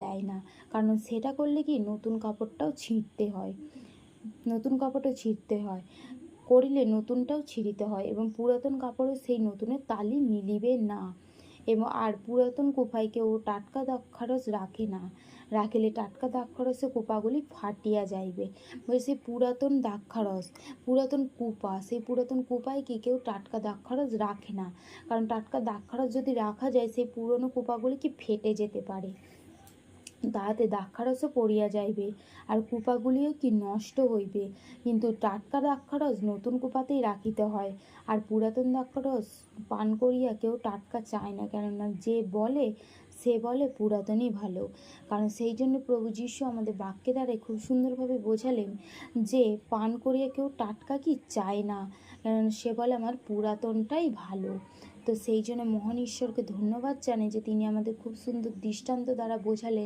দেয় না, কারণ সেটা করলে কি নতুন কাপড়টাও ছিঁড়তে হয়, নতুন কাপড়ও ছিঁড়তে হয়, করিলে নতুনটাও ছিঁড়িতে হয় এবং পুরাতন কাপড়ও সেই নতুনের তালি মিলিবে না। এবং আর পুরাতন কোপায় কেউ টাটকা দাক্ষারস রাখে না, রাখিলে টাটকা দাক্ষারসে কোপাগুলি ফাটিয়া যাইবে। বলছে পুরাতন দাক্ষারস, পুরাতন কুপা, সেই পুরাতন কুপায় কি কেউ টাটকা দাক্ষারস রাখে না, কারণ টাটকা দাক্ষারস যদি রাখা যায় সেই পুরনো কুপাগুলি কি ফেটে যেতে পারে, তাহাতে দাক্ষারসও পড়িয়া যাইবে আর কুপাগুলিও কি নষ্ট হইবে। কিন্তু টাটকা দাক্ষারস নতুন কুপাতেই রাখিতে হয়, আর পুরাতন দাক্ষারস পান করিয়া কেউ টাটকা চায় না, কেননা সে বলে পুরাতনই ভালো। কারণ সেই জন্য প্রভু যীশু আমাদের বাক্যে দ্বারাই খুব সুন্দরভাবে বোঝালেন যে পান করিয়া কেউ টাটকা কি চায় না, কারণ সে বলে আমার পুরাতনটাই ভালো। তো সেই জন্য মহান ঈশ্বরকে ধন্যবাদ জানাই যে তিনি আমাদের খুব সুন্দর দৃষ্টান্ত দ্বারা বোঝালেন